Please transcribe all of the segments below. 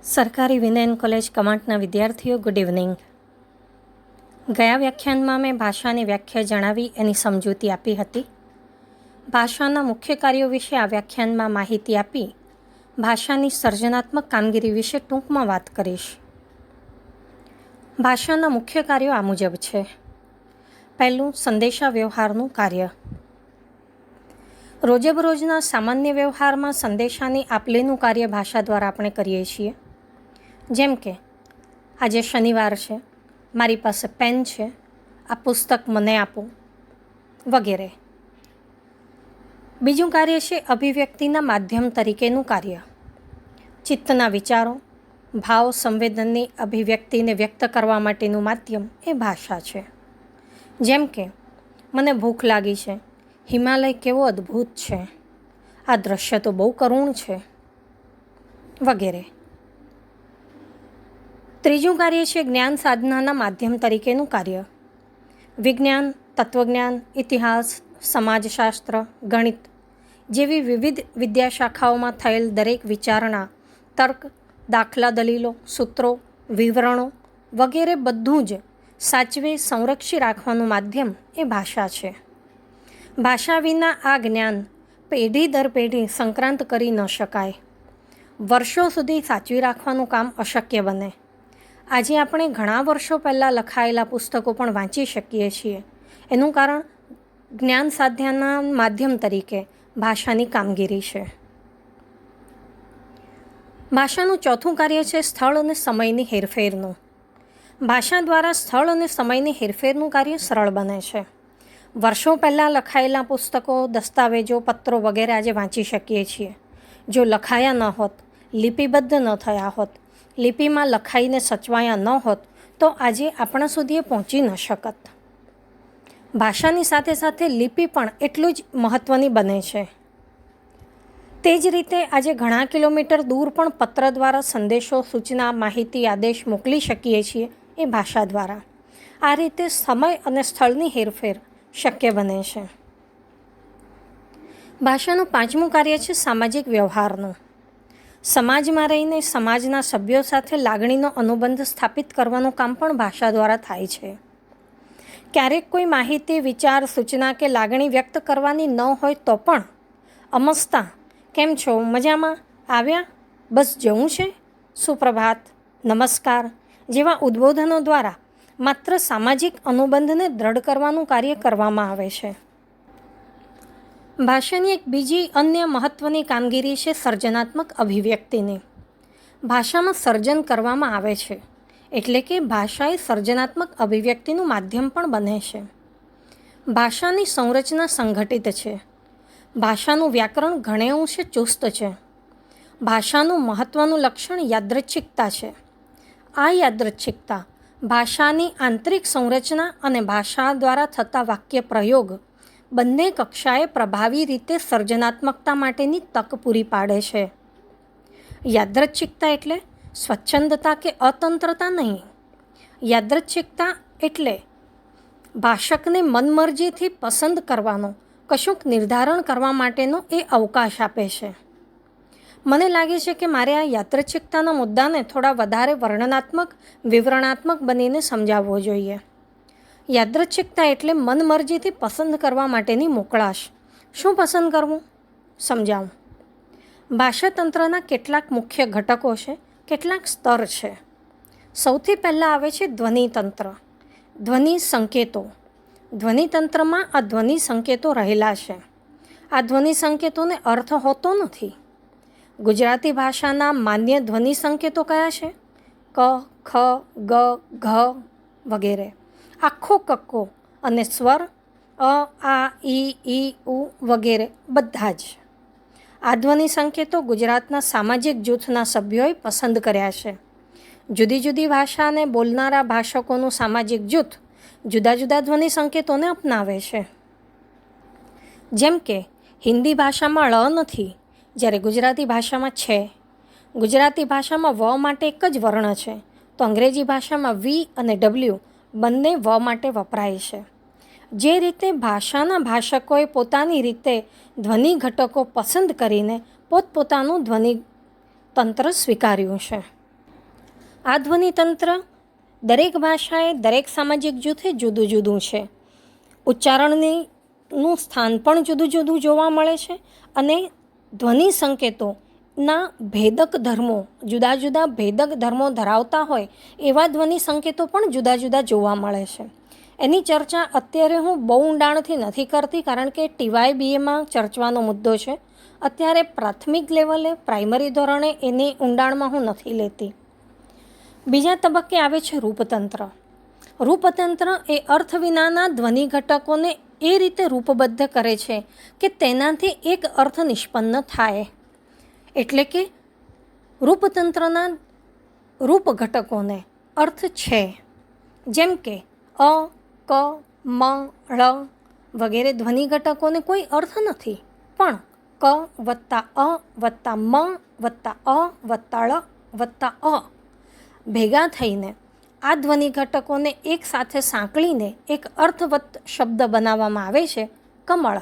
સરકારી વિનયન કોલેજ કવાંટના વિદ્યાર્થીઓ, good evening. ગયા વ્યાખ્યાનમાં મેં ભાષાની વ્યાખ્યા જણાવી એની સમજૂતી આપી હતી. ભાષાના મુખ્ય કાર્યો વિશે આ વ્યાખ્યાનમાં માહિતી આપી ભાષાની સર્જનાત્મક કામગીરી વિશે ટૂંકમાં વાત કરીશ. ભાષાના મુખ્ય કાર્યો આ મુજબ છે. પહેલું, સંદેશા વ્યવહારનું કાર્ય. રોજબરોજના સામાન્ય વ્યવહારમાં સંદેશાની આપ-લેનું કાર્ય ભાષા દ્વારા આપણે કરીએ છીએ. જેમ કે આજે શનિવાર છે, મારી પાસે પેન છે, આ પુસ્તક મને આપો વગેરે. બીજું કાર્ય છે અભિવ્યક્તિના માધ્યમ તરીકેનું કાર્ય. ચિત્તના વિચારો, ભાવ, સંવેદનની અભિવ્યક્તિને વ્યક્ત કરવા માટેનું માધ્યમ એ ભાષા છે. જેમ કે મને ભૂખ લાગી છે, હિમાલય કેવો અદ્ભુત છે, આ દ્રશ્ય તો બહુ કરુણ છે વગેરે. ત્રીજું કાર્ય છે જ્ઞાન સાધનાના માધ્યમ તરીકેનું કાર્ય. વિજ્ઞાન, તત્વજ્ઞાન, ઇતિહાસ, સમાજશાસ્ત્ર, ગણિત જેવી વિવિધ વિદ્યાશાખાઓમાં થયેલ દરેક વિચારણા, તર્ક, દાખલા, દલીલો, સૂત્રો, વિવરણો વગેરે બધું જ સાચવી સંરક્ષી રાખવાનું માધ્યમ એ ભાષા છે. ભાષા વિના આ જ્ઞાન પેઢી દર પેઢી સંક્રાંત કરી ન શકાય. વર્ષો સુધી સાચવી રાખવાનું કામ અશક્ય બને. આજે આપણે ઘણા વર્ષો પહેલાં લખાયેલા પુસ્તકો પણ વાંચી શકીએ છીએ. એનું કારણ જ્ઞાન સાધનાના માધ્યમ તરીકે ભાષાની કામગીરી છે. ભાષાનું ચોથું કાર્ય છે સ્થળ અને સમયની હેરફેરનું. ભાષા દ્વારા સ્થળ અને સમયની હેરફેરનું કાર્ય સરળ બને છે. વર્ષો પહેલાં લખાયેલા પુસ્તકો, દસ્તાવેજો, પત્રો વગેરે આજે વાંચી શકીએ છીએ. જો લખાયા ન હોત, લિપિબદ્ધ ન થયા હોત, લિપિમાં લખાઈને સચવાયા ન હોત તો આજે આપણા સુધી એ પહોંચી ન શકત. ભાષાની સાથે સાથે લિપિ પણ એટલું જ મહત્ત્વની બને છે. તે જ રીતે આજે ઘણા કિલોમીટર દૂર પણ પત્ર દ્વારા સંદેશો, સૂચના, માહિતી, આદેશ મોકલી શકીએ છીએ એ ભાષા દ્વારા. આ રીતે સમય અને સ્થળની હેરફેર શક્ય બને છે. ભાષાનું પાંચમું કાર્ય છે સામાજિક વ્યવહારનું. સમાજમાં રહીને સમાજના સભ્યો સાથે લાગણીનો અનુબંધ સ્થાપિત કરવાનું કામ પણ ભાષા દ્વારા થાય છે. ક્યારેક કોઈ માહિતી, વિચાર, સૂચના કે લાગણી વ્યક્ત કરવાની ન હોય તો પણ અમસ્તા, કેમ છો, મજામાં, આવ્યા, બસ જવું છે, સુપ્રભાત, નમસ્કાર જેવા ઉદ્બોધનો દ્વારા માત્ર સામાજિક અનુબંધને દ્રઢ કરવાનું કાર્ય કરવામાં આવે છે. ભાષાની એક બીજી અન્ય મહત્ત્વની કામગીરી છે સર્જનાત્મક અભિવ્યક્તિની. ભાષામાં સર્જન કરવામાં આવે છે એટલે કે ભાષા એ સર્જનાત્મક અભિવ્યક્તિનું માધ્યમ પણ બને છે. ભાષાની સંરચના સંગઠિત છે. ભાષાનું વ્યાકરણ ઘણે અંશે ચુસ્ત છે. ભાષાનું મહત્ત્વનું લક્ષણ યાદૃચ્છિકતા છે. આ યાદૃચ્છિકતા ભાષાની આંતરિક સંરચના અને ભાષા દ્વારા થતા વાક્ય પ્રયોગ બંને કક્ષાએ પ્રભાવી રીતે સર્જનાત્મકતા માટેની તક પૂરી પાડે છે. યાદૃચ્છિકતા એટલે સ્વચ્છંદતા કે અતંત્રતા નહીં. યાદૃચ્છિકતા એટલે ભાષકને મનમરજીથી પસંદ કરવાનો, કશુંક નિર્ધારણ કરવા માટેનો એ અવકાશ આપે છે. મને લાગે છે કે મારે આ યાદૃચ્છિકતાના મુદ્દાને થોડા વધારે વર્ણનાત્મક, વિવરણાત્મક બનીને સમજાવવો જોઈએ. યાદૃચ્છિકતા એટલે મનમરજીથી પસંદ કરવા માટેની મોકળાશ. શું પસંદ કરવું? સમજાવું. ભાષાતંત્રના કેટલાક મુખ્ય ઘટકો છે, કેટલાક સ્તર છે. સૌથી પહેલાં આવે છે ધ્વનિતંત્ર, ધ્વનિ સંકેતો. ધ્વનિતંત્રમાં આ ધ્વનિ સંકેતો રહેલા છે. આ ધ્વનિ સંકેતોને અર્થ હોતો નથી. ગુજરાતી ભાષાના માન્ય ધ્વનિ સંકેતો કયા છે? ક, ખ, ગ, ઘ વગેરે. આખો કક્કો અને સ્વર અ, આ, ઈ, ઉ વગેરે બધા જ. આ ધ્વનિ સંકેતો ગુજરાતના સામાજિક જૂથના સભ્યોએ પસંદ કર્યા છે. જુદી જુદી ભાષાને બોલનારા ભાષકોનું સામાજિક જૂથ જુદા જુદા ધ્વનિ સંકેતોને અપનાવે છે. જેમ કે હિન્દી ભાષામાં ળ નથી, જ્યારે ગુજરાતી ભાષામાં છે. ગુજરાતી ભાષામાં વ માટે એક જ વર્ણ છે, તો અંગ્રેજી ભાષામાં વી અને ડબલ્યુ બંને વ માટે વપરાય છે. જે રીતે ભાષાના ભાષકોએ પોતાની રીતે ધ્વનિ ઘટકો પસંદ કરીને પોતપોતાનું ધ્વનિ તંત્ર સ્વીકાર્યું છે. આ ધ્વનિતંત્ર દરેક ભાષાએ, દરેક સામાજિક જૂથે જુદું જુદું છે. ઉચ્ચારણનું સ્થાન પણ જુદું જુદું જોવા મળે છે અને ધ્વનિ સંકેતોના ભેદક ધર્મો, જુદા જુદા ભેદક ધર્મો ધરાવતા હોય એવા ધ્વનિ સંકેતો પણ જુદા જુદા જોવા મળે છે. એની ચર્ચા અત્યારે હું બહુ ઊંડાણથી નથી કરતી, કારણ કે TYBAમાં ચર્ચવાનો મુદ્દો છે. અત્યારે પ્રાથમિક લેવલે, પ્રાઇમરી ધોરણે એની ઊંડાણમાં હું નથી લેતી. બીજા તબક્કે આવે છે રૂપતંત્ર. રૂપતંત્ર એ અર્થ વિનાના ધ્વનિ ઘટકોને એ રીતે રૂપબદ્ધ કરે છે કે તેનાથી એક અર્થ નિષ્પન્ન થાય. એટલે કે રૂપતંત્રના રૂપ ઘટકોને અર્થ છે. જેમ કે અ, ક, મ, ળ વગેરે ધ્વનિ ઘટકોને કોઈ અર્થ નથી, પણ ક વત્તા અ વત્તા મ વત્તા અ વત્તા ળ વત્તા અ ભેગા થઈને આ ધ્વનિ ઘટકોને એક સાથે સાંકળીને એક અર્થવત શબ્દ બનાવવામાં આવે છે, કમળ.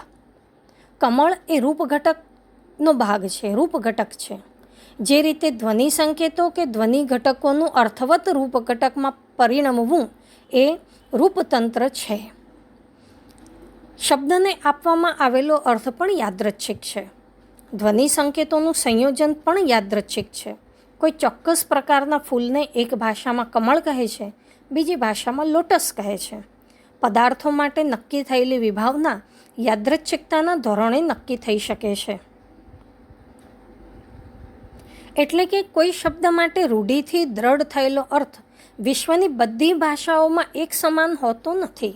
કમળ એ રૂપ ઘટકનો ભાગ છે, રૂપ ઘટક છે. જે રીતે ધ્વનિ સંકેતો કે ધ્વનિ ઘટકોનું અર્થવત રૂપ ઘટકમાં પરિણમવું એ રૂપતંત્ર છે. શબ્દને આપવામાં આવેલો અર્થ પણ યાદૃચ્છિક છે. ધ્વનિ સંકેતોનું સંયોજન પણ યાદૃચ્છિક છે. કોઈ ચોક્કસ પ્રકારના ફૂલને એક ભાષામાં કમળ કહે છે, બીજી ભાષામાં લોટસ કહે છે. પદાર્થો માટે નક્કી થયેલી વિભાવના યાદૃચ્છિકતાના ધોરણે નક્કી થઈ શકે છે. એટલે કે કોઈ શબ્દ માટે રૂઢિથી દ્રઢ થયેલો અર્થ વિશ્વની બધી ભાષાઓમાં એક સમાન હોતો નથી.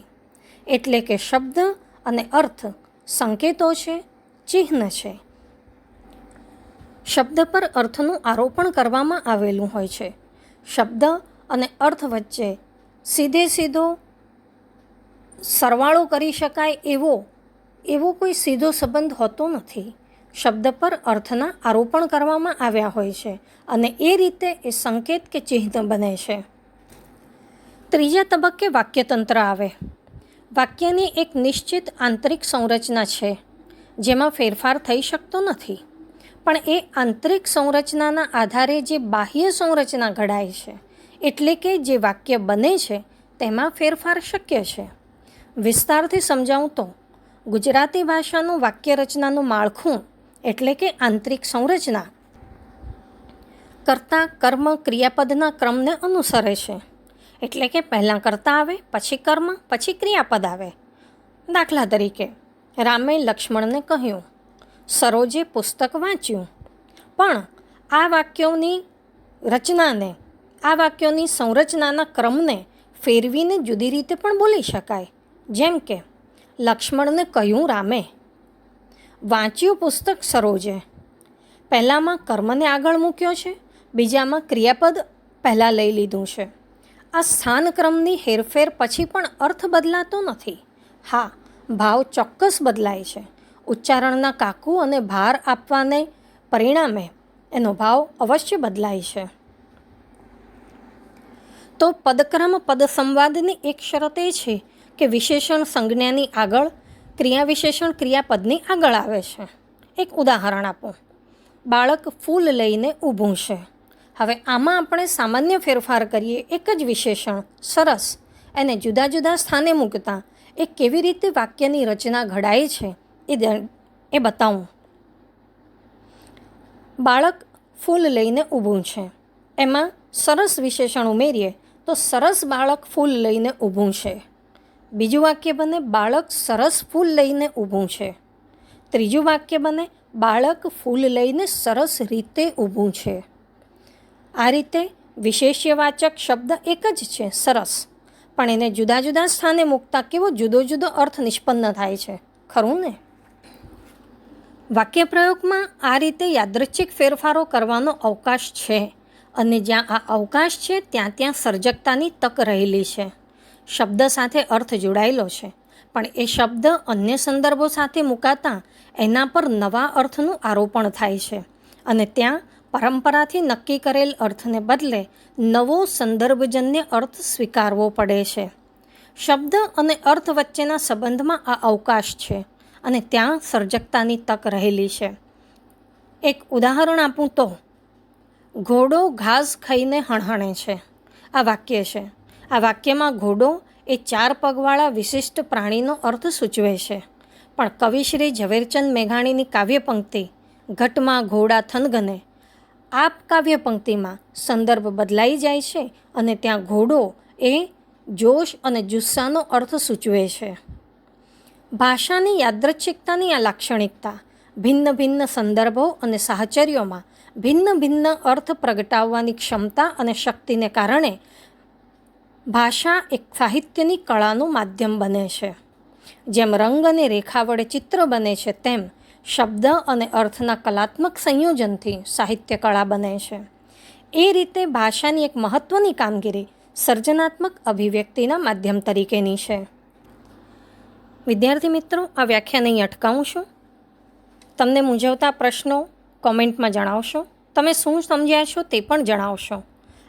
એટલે કે શબ્દ અને અર્થ સંકેતો છે, ચિહ્ન છે. શબ્દ પર અર્થનું આરોપણ કરવામાં આવેલું હોય છે. શબ્દ અને અર્થ વચ્ચે સીધો સરવાળો કરી શકાય એવો કોઈ સીધો સંબંધ હોતો નથી. શબ્દ પર અર્થના આરોપણ કરવામાં આવ્યા હોય છે અને એ રીતે એ સંકેત કે ચિહ્ન બને છે. ત્રીજા તબક્કે વાક્યતંત્ર આવે. વાક્યની એક નિશ્ચિત આંતરિક સંરચના છે જેમાં ફેરફાર થઈ શકતો નથી, પણ એ આંતરિક સંરચનાના આધારે જે બાહ્ય સંરચના ઘડાય છે, એટલે કે જે વાક્ય બને છે તેમાં ફેરફાર શક્ય છે. વિસ્તારથી સમજાવું તો ગુજરાતી ભાષાનું વાક્ય રચનાનું માળખું એટલે કે આંતરિક સંરચના કર્તા, કર્મ, ક્રિયાપદના ક્રમને અનુસરે છે. એટલે કે પહેલાં કર્તા આવે, પછી કર્મ, પછી ક્રિયાપદ આવે. દાખલા તરીકે રામે લક્ષ્મણને કહ્યું, સરોજે પુસ્તક વાંચ્યું. પણ આ વાક્યોની સંરચનાના ક્રમને ફેરવીને જુદી રીતે પણ બોલી શકાય. જેમ કે લક્ષ્મણને કહ્યું રામે, વાંચ્યું પુસ્તક સરોજે. પહેલામાં કર્મને આગળ મૂક્યો છે, બીજામાં ક્રિયાપદ પહેલાં લઈ લીધું છે. આ સ્થાનક્રમની હેરફેર પછી પણ અર્થ બદલાતો નથી. હા, ભાવ ચોક્કસ બદલાય છે. ઉચ્ચારણના કાકુ અને ભાર આપવાને પરિણામે એનો ભાવ અવશ્ય બદલાય છે. તો પદક્રમ પદ સંવાદની એક શરત એ છે કે વિશેષણ સંજ્ઞાની આગળ ક્રિયા વિશેષણ ક્રિયાપદની આગળ આવે છે. એક ઉદાહરણ આપો. બાળક ફૂલ લઈને ઊભું છે. હવે આમાં આપણે સામાન્ય ફેરફાર કરીએ. એક જ વિશેષણ સરસ એને જુદા જુદા સ્થાને મૂકતા એ કેવી રીતે વાક્યની રચના ઘડાય છે એ બતાવું. બાળક ફૂલ લઈને ઊભું છે, એમાં સરસ વિશેષણ ઉમેરીએ તો સરસ બાળક ફૂલ લઈને ઊભું છે. બીજું વાક્ય બને બાળક સરસ ફૂલ લઈને ઊભું છે. ત્રીજું વાક્ય બને બાળક ફૂલ લઈને સરસ રીતે ઊભું છે. આ રીતે વિશેષ્યવાચક શબ્દ એક જ છે, સરસ, પણ એને જુદા જુદા સ્થાને મૂકતા કેવો જુદો જુદો અર્થ નિષ્પન્ન થાય છે, ખરું ને? વાક્યપ્રયોગમાં આ રીતે યાદૃચ્છિક ફેરફારો કરવાનો અવકાશ છે અને જ્યાં આ અવકાશ છે ત્યાં સર્જકતાની તક રહેલી છે. શબ્દ સાથે અર્થ જોડાયેલો છે, પણ એ શબ્દ અન્ય સંદર્ભો સાથે મુકાતા એના પર નવા અર્થનું આરોપણ થાય છે અને ત્યાં પરંપરાથી નક્કી કરેલ અર્થને બદલે નવો સંદર્ભજન્ય અર્થ સ્વીકારવો પડે છે. શબ્દ અને અર્થ વચ્ચેના સંબંધમાં આ અવકાશ છે અને ત્યાં સર્જકતાની તક રહેલી છે. એક ઉદાહરણ આપું તો ઘોડો ઘાસ ખાઈને હણહણે છે. આ વાક્ય છે. આ વાક્યમાં ઘોડો એ 4 પગવાળા વિશિષ્ટ પ્રાણીનો અર્થ સૂચવે છે. પણ કવિ શ્રી ઝવેરચંદ મેઘાણીની કાવ્ય પંક્તિ ઘટમાં ઘોડા થનગને, આ કાવ્ય પંક્તિમાં સંદર્ભ બદલાઈ જાય છે અને ત્યાં ઘોડો એ જોશ અને જુસ્સાનો અર્થ સૂચવે છે. ભાષાની યાદૃચ્છિકતાની આ લાક્ષણિકતા ભિન્ન ભિન્ન સંદર્ભો અને સાહચર્યોમાં ભિન્ન ભિન્ન અર્થ પ્રગટાવવાની ક્ષમતા અને શક્તિને કારણે ભાષા એક સાહિત્યની કળાનું માધ્યમ બને છે. જેમ રંગ અને રેખા વડે ચિત્ર બને છે, તેમ શબ્દ અને અર્થના કલાત્મક સંયોજનથી સાહિત્ય કળા બને છે. એ રીતે ભાષાની એક મહત્ત્વની કામગીરી સર્જનાત્મક અભિવ્યક્તિના માધ્યમ તરીકેની છે. વિદ્યાર્થી મિત્રો, આ વ્યાખ્યાન અહીં અટકાવું છું. તમને મૂંઝવતા પ્રશ્નો કોમેન્ટમાં જણાવશો. તમે શું સમજ્યા છો તે પણ જણાવશો.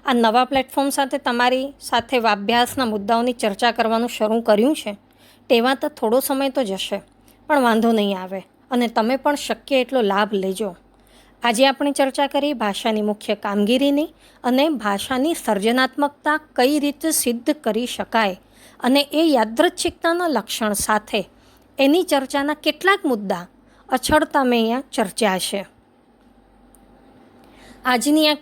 આ નવા પ્લેટફોર્મ સાથે તમારી સાથે અભ્યાસના મુદ્દાઓની ચર્ચા કરવાનું શરૂ કર્યું છે. તેવા તો થોડો સમય તો જશે, પણ વાંધો નહીં આવે અને તમે પણ શક્ય એટલો લાભ લેજો. આજે આપણે ચર્ચા કરી ભાષાની મુખ્ય કામગીરીની અને ભાષાની સર્જનાત્મકતા કઈ રીતે સિદ્ધ કરી શકાય અને એ યાદૃચ્છિકતાના લક્ષણ સાથે એની ચર્ચાના કેટલાક મુદ્દા અછળતા મેં અહીંયા ચર્ચા છે. આજની આ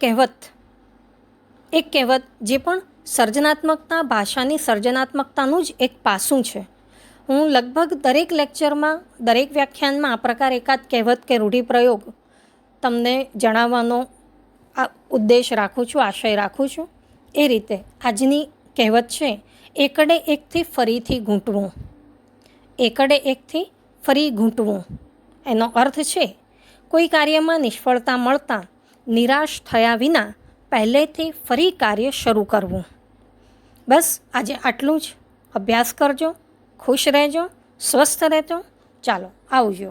એક કહેવત જે પણ સર્જનાત્મકતા, ભાષાની સર્જનાત્મકતાનું જ એક પાસું છે. હું લગભગ દરેક લેક્ચરમાં, દરેક વ્યાખ્યાનમાં આ પ્રકાર એકાદ કહેવત કે રૂઢિપ્રયોગ તમને જણાવવાનો ઉદ્દેશ રાખું છું, આશય રાખું છું. એ રીતે આજની કહેવત છે, એકડે એકથી ફરીથી ઘૂંટવું. એકડે એકથી ફરી ઘૂંટવું એનો અર્થ છે કોઈ કાર્યમાં નિષ્ફળતા મળતાં નિરાશ થયા વિના પહેલેથી ફરી કાર્ય શરૂ કરવું. બસ આજે આટલું જ. અભ્યાસ કરજો, ખુશ રહેજો, સ્વસ્થ રહેજો. ચાલો, આવજો.